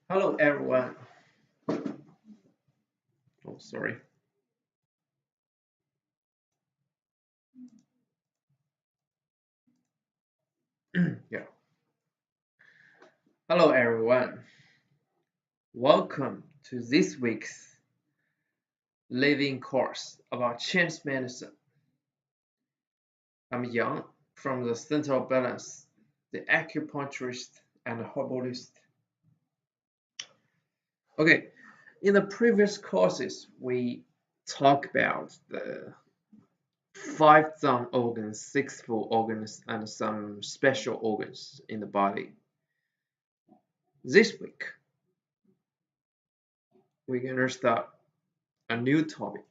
Hello everyone. Oh, sorry. Yeah. Hello everyone. Welcome to this week's living course about Chinese medicine. I'm Yang from the Center of Balance, the acupuncturist and herbalist. Okay, in the previous courses, we talked about the five zone organs, six full organs, and some special organs in the body. This week, we're gonna start a new topic,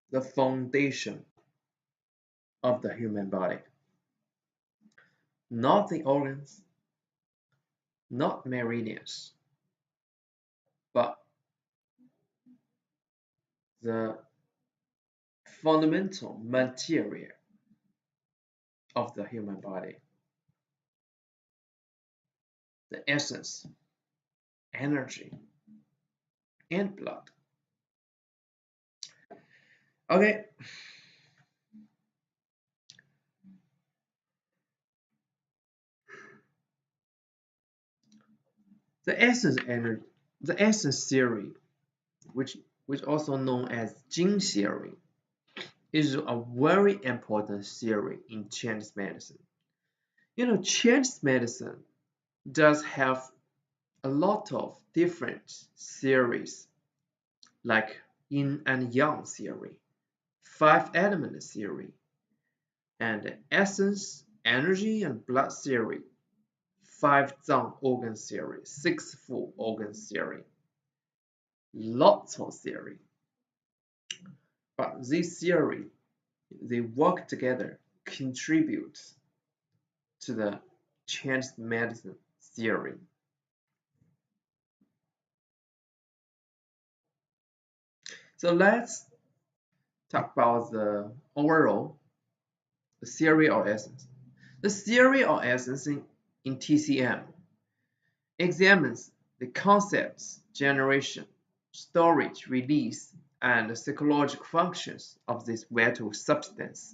the foundation of the human body. Not the organs, not meridians, but the fundamental material of the human body. The essence, energy, and blood. Okay. The essence theory, which also known as gene theory, is a very important theory in Chinese medicine. You know, Chinese medicine does have a lot of different theories, like yin and yang theory, five element theory, and essence, energy, and blood theory, five zone organ theory, six full organ theory. Lots of theory. But this theory, they work together, contribute to the Chinese medicine theory. So let's talk about the overall theory of essence. The theory of essence in TCM examines the concepts, generation, storage, release, and psychological functions of this vital substance.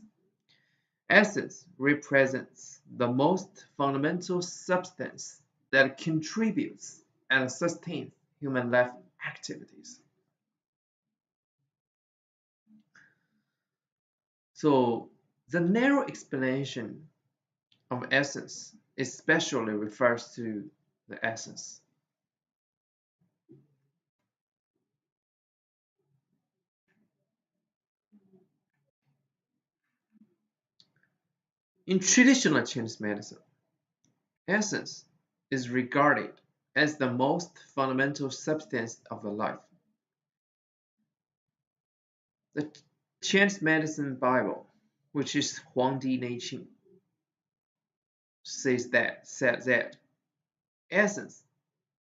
Essence represents the most fundamental substance that contributes and sustains human life activities. So the narrow explanation of essence especially refers to the essence. In traditional Chinese medicine, essence is regarded as the most fundamental substance of the life. The Chinese medicine Bible, which is Huangdi Neiqing, said that essence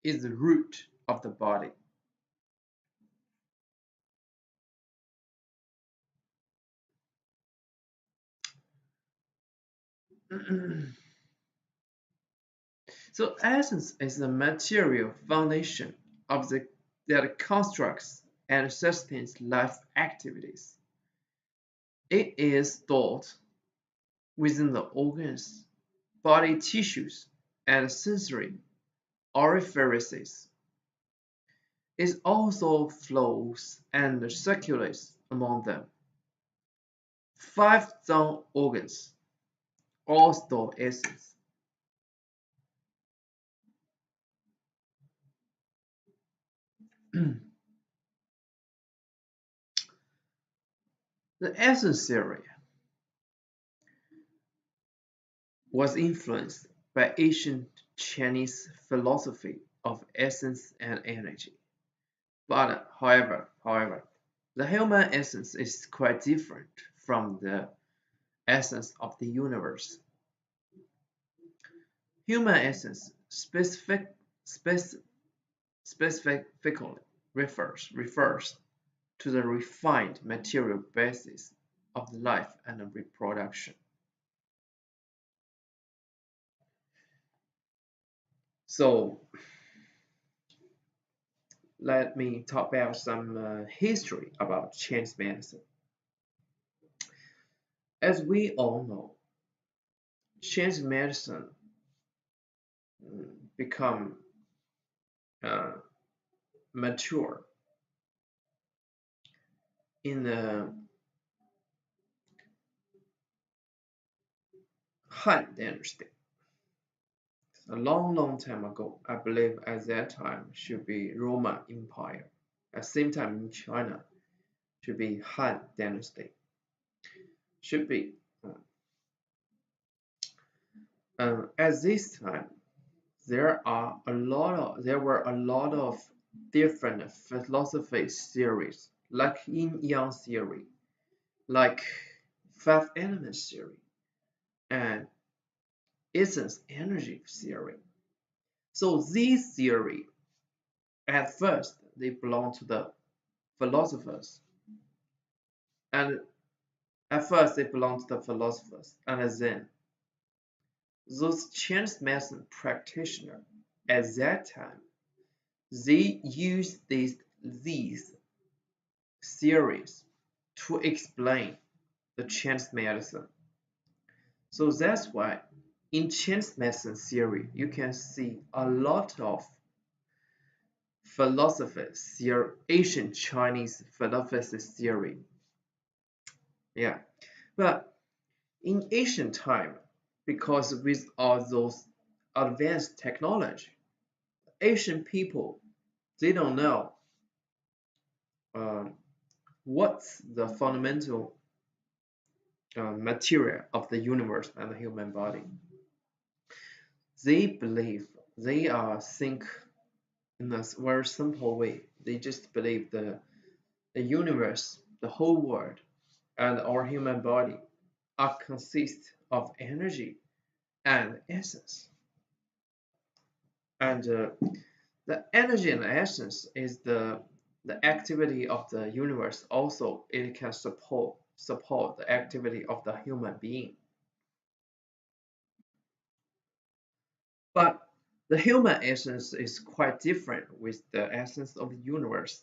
is the root of the body. So essence is the material foundation of that constructs and sustains life activities. It is stored within the organs, body tissues, and sensory orifices. It also flows and circulates among them. Five zone organs all store essence. The essence theory was influenced by ancient Chinese philosophy of essence and energy. But however, the human essence is quite different from the essence of the universe. Human essence specifically refers to the refined material basis of life and reproduction. So let me talk about some history about Chinese medicine. As we all know, Chinese medicine become uh, mature in the Han Dynasty. A long time ago, I believe at that time should be Roman Empire. At the same time in China should be Han Dynasty. Should be at this time there were a lot of different philosophy theories, like yin yang theory, like five elements theory, and essence energy theory. So these theory at first they belong to the philosophers, and at first they belong to the philosophers, and then those Chinese medicine practitioners at that time they used these theories to explain the Chinese medicine. So that's why in Chinese medicine theory you can see a lot of Asian Chinese philosophy theory. Yeah, but in ancient time, because with all those advanced technology, Asian people they don't know um, what's the fundamental material of the universe and the human body. They believe they think in a very simple way. They just believe the universe, the whole world, and our human body are consist of energy and essence. And the energy and essence is the activity of the universe. Also, it can support the activity of the human being. But the human essence is quite different with the essence of the universe.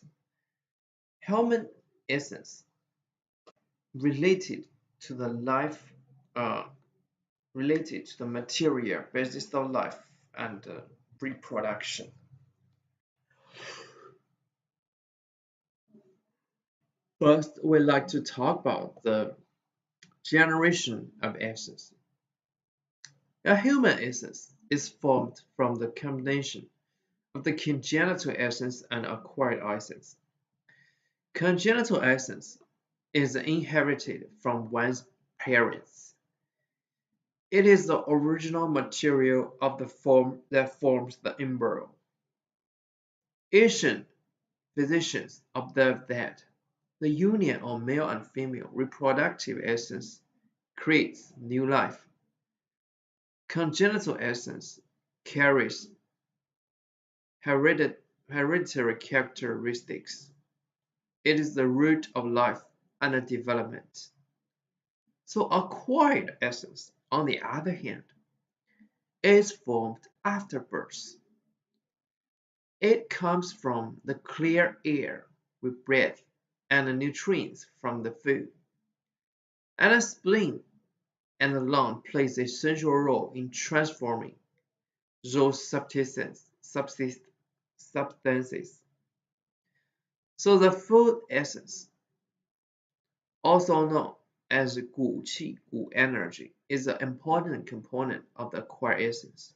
Human essence related to the life, uh, related to the material basis of life and reproduction. First, we'd like to talk about the generation of essence. A human essence is formed from the combination of the congenital essence and acquired essence. Congenital essence is inherited from one's parents. It is the original material of the form that forms the embryo. Asian physicians observe that the union of male and female reproductive essence creates new life. Congenital essence carries hereditary characteristics. It is the root of life and development. So acquired essence, on the other hand, is formed after birth. It comes from the clear air we breathe and the nutrients from the food. And the spleen and the lung plays a central role in transforming those substances. So the food essence, also known as 骨气, energy, is an important component of the acquired essence.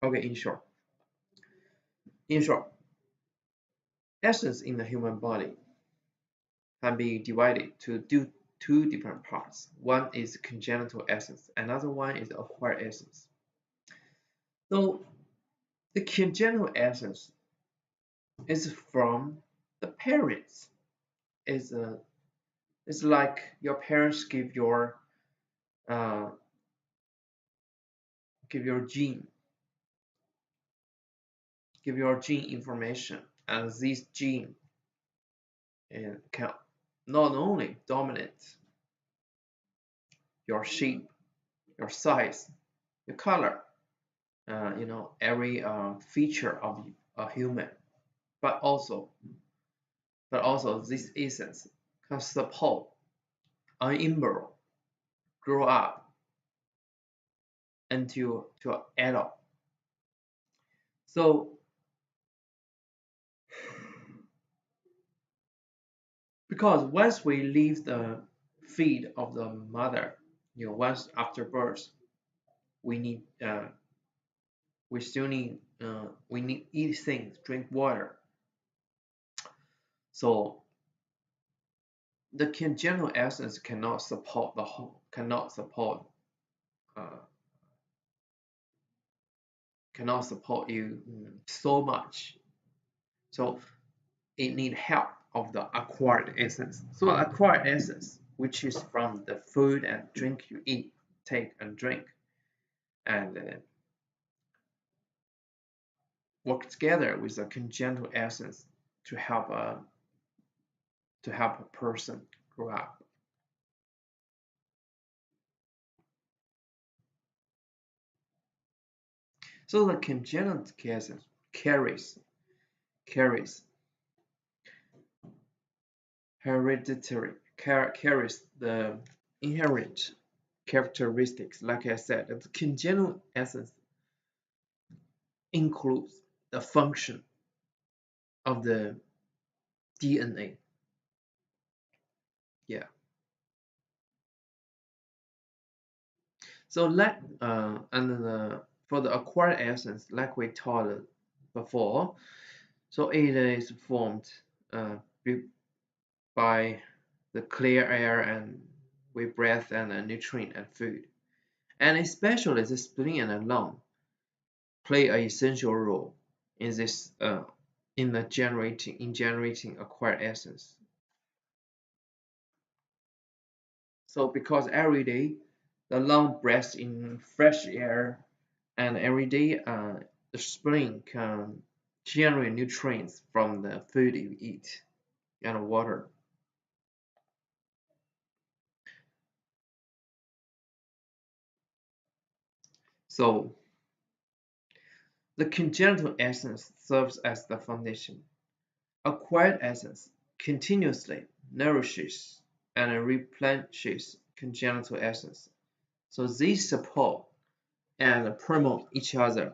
Okay, in short, essence in the human body can be divided to two different parts. One is congenital essence, another one is acquired essence. So the congenital essence is from the parents. It's like your parents uh, give your gene information, and this gene can not only dominate your shape, your size, your color, every feature of a human, but also this essence can support an embryo grow up into an adult. So because once we leave the feed of the mother, once after birth, we need we need eat things, drink water. So the congenital essence cannot support you so much. So it need help of the acquired essence. So acquired essence, which is from the food and drink you eat, take and drink, and work together with the congenital essence to help a person grow up. So the congenital essence carries the inherent characteristics. Like I said, the congenital essence includes the function of the DNA. Yeah. So for the acquired essence, like we taught before, so it is formed by the clear air and with breath and nutrient and food, and especially the spleen and the lung play an essential role in this in generating acquired essence. So because every day the lung breathes in fresh air, and every day the spleen can generate nutrients from the food you eat and water. So the congenital essence serves as the foundation. Acquired essence continuously nourishes and replenishes congenital essence. So these support and promote each other.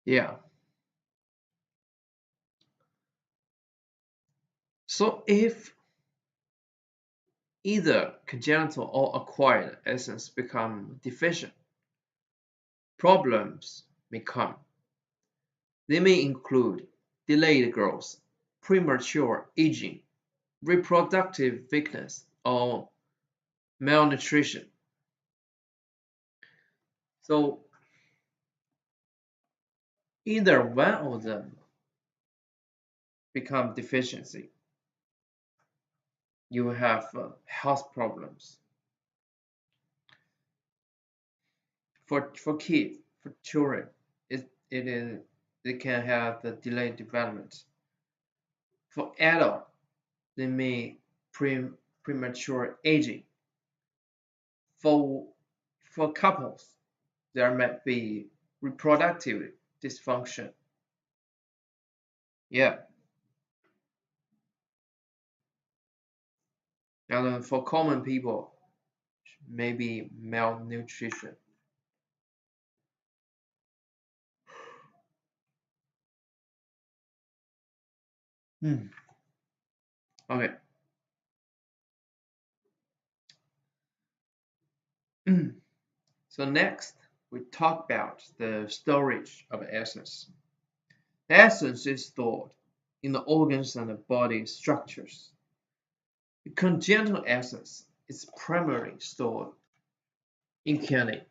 Yeah. So if either congenital or acquired essence become deficient, problems may come. They may include delayed growth, premature aging, reproductive weakness, or malnutrition. So either one of them become deficiency, you will have health problems. For kids, for children, they can have the delayed development. For adults, they may premature aging. For couples, there might be reproductive dysfunction. Yeah. And for common people, maybe malnutrition. Okay. So next, we talk about the storage of essence. The essence is stored in the organs and the body structures. The congenital essence is primarily stored in kidney.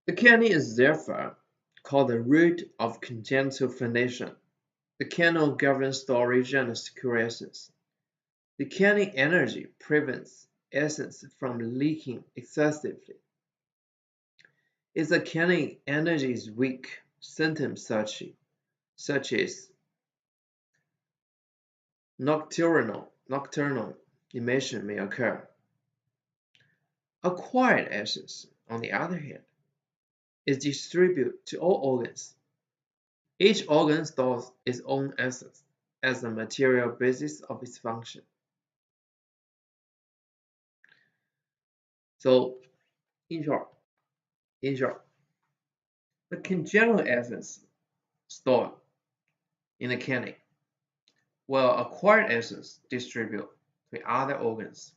The kidney is therefore called the root of congenital foundation. The kidney governs storage and secure essence. The kidney energy prevents essence from leaking excessively. If the kidney energy is weak, symptoms such as nocturnal emission may occur. Acquired essence, on the other hand, is distributed to all organs. Each organ stores its own essence as the material basis of its function. So, in short, the congenital essence stored in the kidney, while acquired essence distribute to other organs.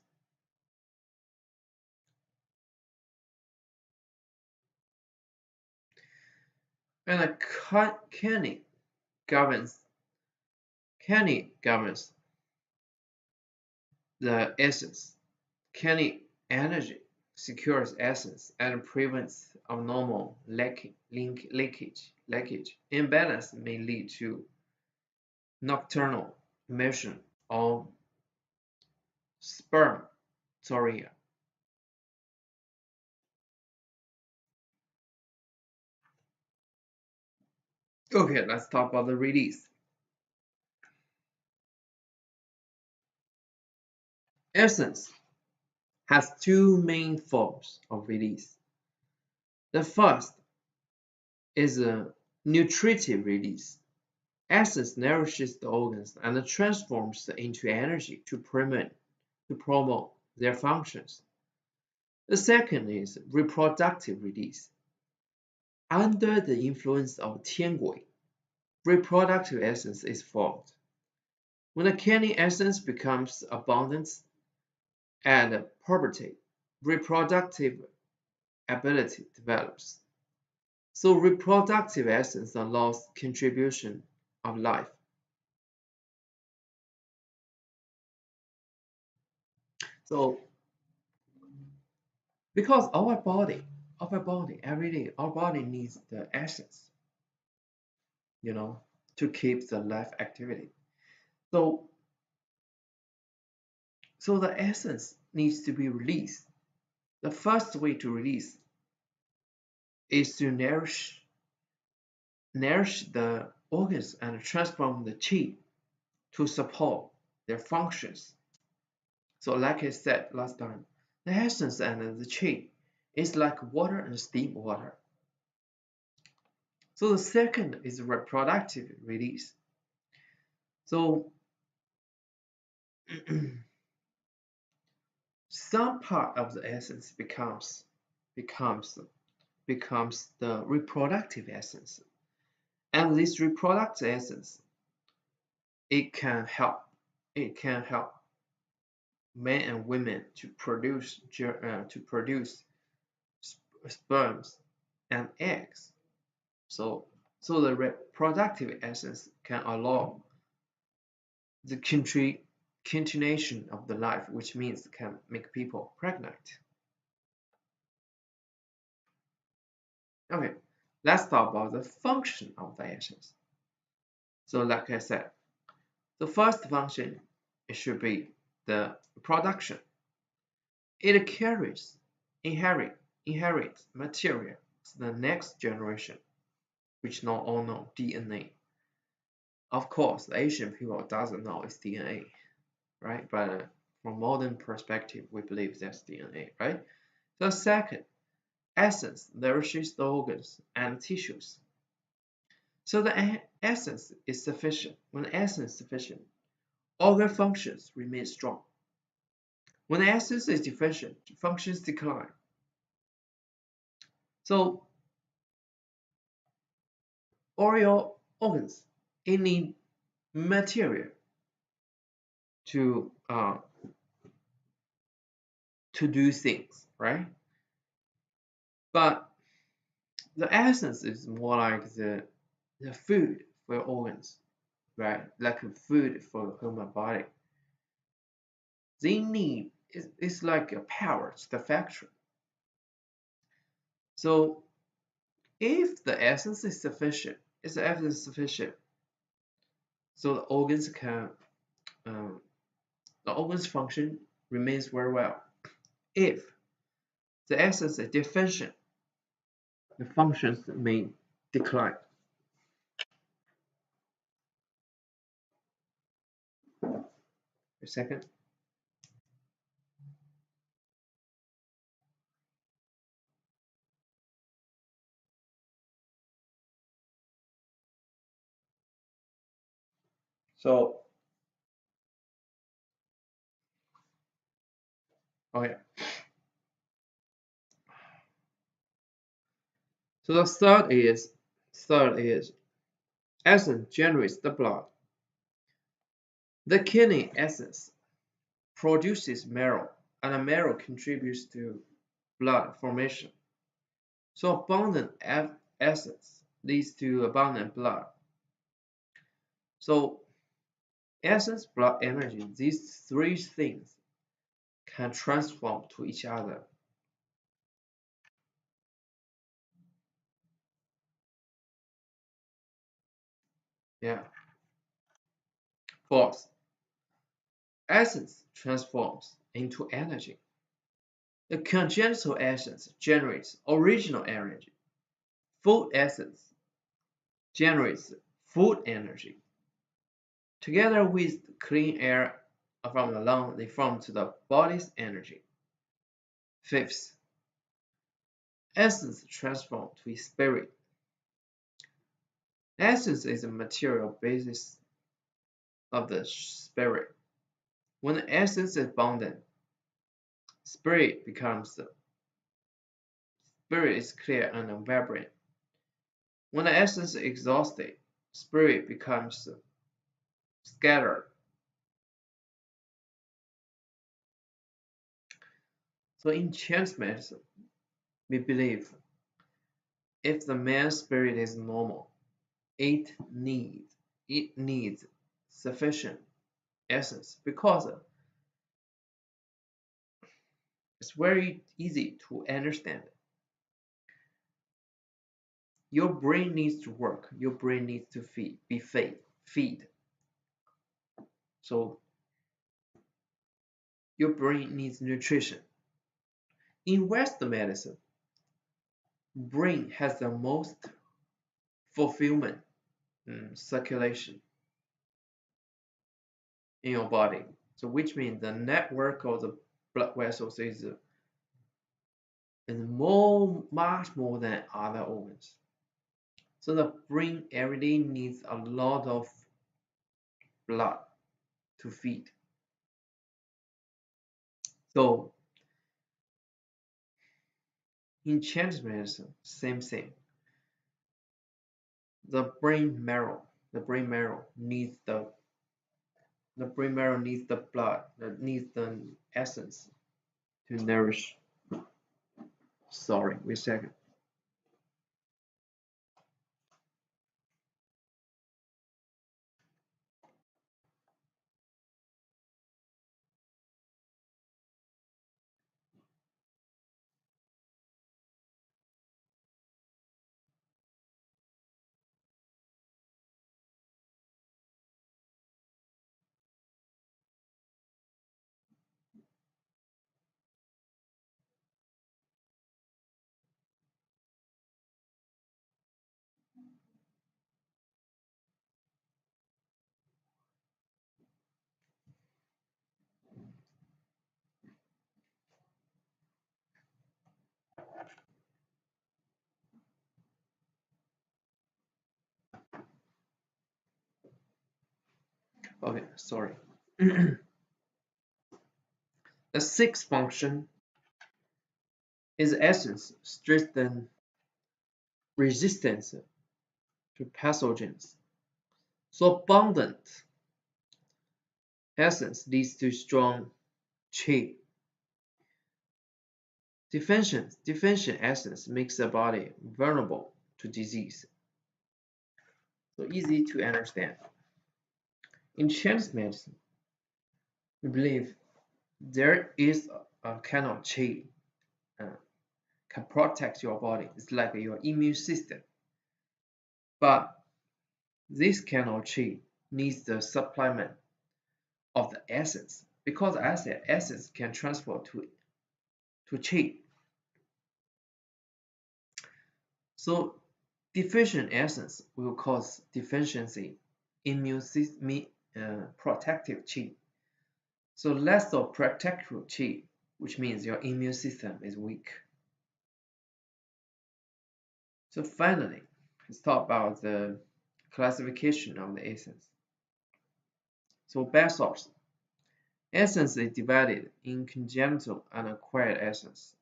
And the kidney governs the essence. Kidney energy secures essence and prevents abnormal leakage. Imbalance may lead to nocturnal emission or spermatoria. Okay, let's talk about the release. Essence has two main forms of release. The first is a nutritive release. Essence nourishes the organs and transforms into energy to promote their functions. The second is reproductive release. Under the influence of tiangui, reproductive essence is formed. When the kidney essence becomes abundant at puberty, reproductive ability develops. So reproductive essence allows contribution of life. So because our body every day, our body needs the essence, to keep the life activity. So the essence needs to be released. The first way to release is to nourish the organs and transform the qi to support their functions. So like I said last time, the essence and the qi is like water and steam water. So the second is reproductive release. So some part of the essence becomes the reproductive essence, and this reproductive essence it can help men and women to produce sperms and eggs. So the reproductive essence can allow the continuation of the life, which means it can make people pregnant. Okay, let's talk about the function of the essence. So like I said, the first function it should be the production. It inherits material to the next generation, which now all know DNA. Of course, the Asian people doesn't know it's DNA, right? But from modern perspective, we believe that's DNA, right? The second, essence nourishes the organs and tissues. So the essence is sufficient. When the essence is sufficient, organ functions remain strong. When the essence is deficient, functions decline. So all your organs, it need material to do things, right? But the essence is more like the food for your organs, right? Like food for the human body. They need it's like a power to the factory. So if the essence is sufficient, is the evidence sufficient, so the organ's function remains very well. If the essence is deficient, the functions may decline. A second. So, okay. So the third is essence generates the blood. The kidney essence produces marrow, and the marrow contributes to blood formation. So abundant essence leads to abundant blood. So essence, blood, energy, these three things can transform to each other. Yeah. Fourth, essence transforms into energy. The congenital essence generates original energy. Food essence generates food energy. Together with clean air from the lung, they form to the body's energy. Fifth, essence transforms to spirit. Essence is the material basis of the spirit. When the essence is abundant, spirit is clear and vibrant. When the essence is exhausted, spirit becomes scattered. So in Chinese medicine, we believe if the man's spirit is normal, it needs sufficient essence because it's very easy to understand. Your brain needs to work. Your brain needs to feed. So your brain needs nutrition. In Western medicine, brain has the most fulfillment circulation in your body. So which means the network of the blood vessels is much more than other organs. So the brain every day needs a lot of blood to feed. So in Chinese medicine, same thing. The brain marrow needs the blood, needs the essence to nourish. Sorry, wait a second. Okay, sorry. The sixth function is essence strengthen resistance to pathogens. So abundant essence leads to strong qi. Deficient essence makes the body vulnerable to disease. So easy to understand. In Chinese medicine, we believe there is a kind of chi can protect your body. It's like your immune system. But this kind of chi needs the supplement of the essence because I said essence can transfer to chi. So deficient essence will cause deficiency immune system protective chi. So less of protective chi, which means your immune system is weak. So finally, let's talk about the classification of the essence. So best source. Essence is divided in congenital and acquired essence.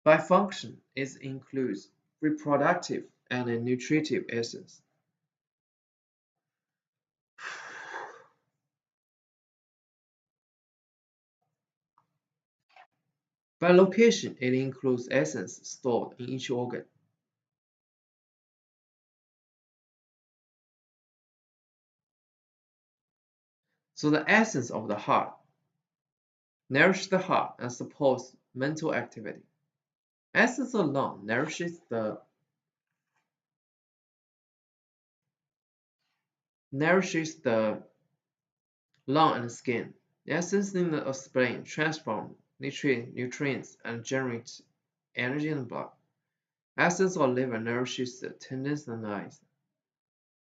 By function, it includes reproductive and a nutritive essence. By location, it includes essence stored in each organ. So the essence of the heart nourishes the heart and supports mental activity. Essence of lung nourishes the lung and skin. The essence in the spleen transforms nutrients and generates energy in the blood. Essence of liver nourishes the tendons and eyes.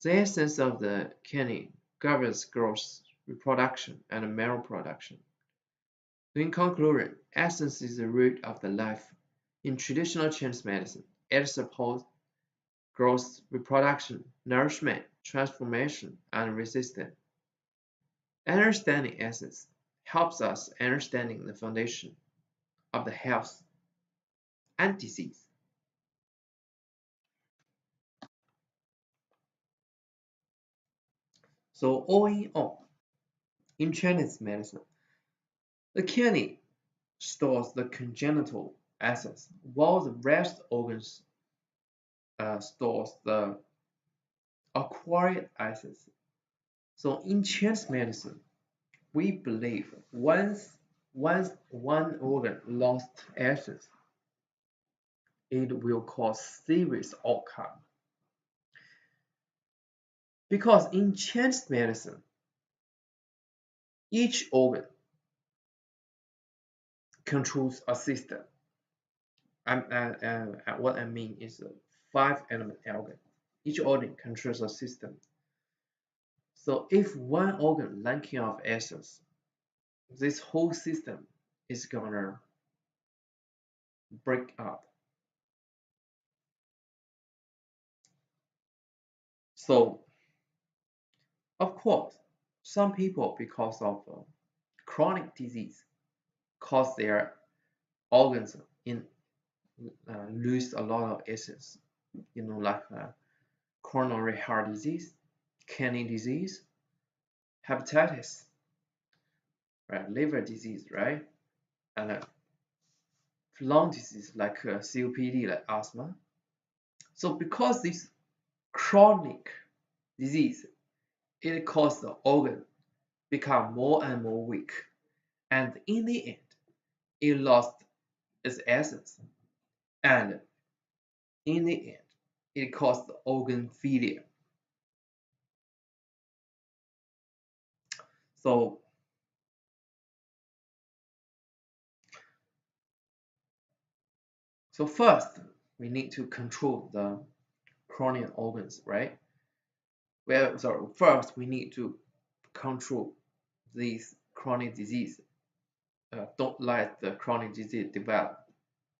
The essence of the kidney governs growth, reproduction, and marrow production. In conclusion, essence is the root of the life. In traditional Chinese medicine, it supports growth, reproduction, nourishment, transformation, and resistance. Understanding essence helps us understanding the foundation of the health and disease. So all in all, in Chinese medicine, the kidney stores the congenital essence, while the rest organs stores the acquired essence. So in Chinese medicine, we believe once one organ lost essence, it will cause serious outcome. Because in Chinese medicine, each organ controls a system. What I mean is a 5-element organ. Each organ controls a system. So if one organ lacking of essence, this whole system is gonna break up. So of course, some people because of chronic disease cause their organs in lose a lot of essence. Like coronary heart disease, kidney disease, hepatitis, right? Liver disease, right? And lung disease like COPD, like asthma. So because this chronic disease, it causes the organ become more and more weak, and in the end, it lost its essence, and in the end, it caused the organ failure. So first, we need to control the chronic organs, right? Well, sorry, first we need to control these chronic disease. Don't let the chronic disease develop.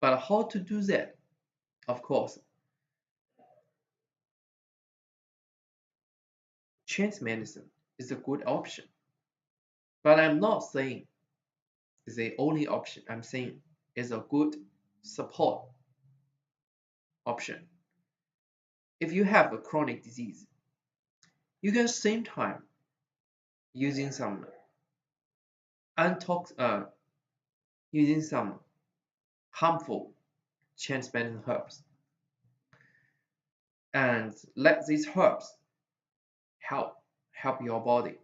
But how to do that? Of course, Chinese medicine is a good option. But I'm not saying it's the only option. I'm saying it's a good support option. If you have a chronic disease, you can same time using some using some harmful Chinese medicine herbs, and let these herbs help your body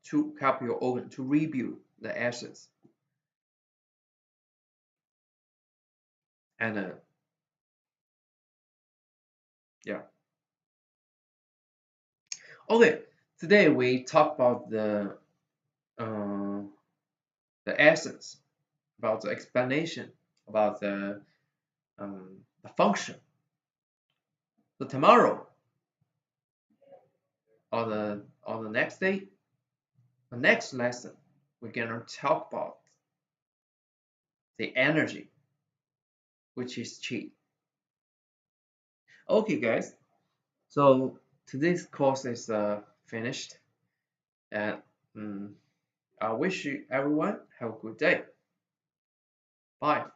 to help your organ to rebuild the essence. And yeah. Okay, today we talk about the essence, about the explanation, about the function. So tomorrow, on the next day, the next lesson, we're gonna talk about the energy, which is chi. Okay, guys. So today's course is finished, and I wish you everyone have a good day. Bye.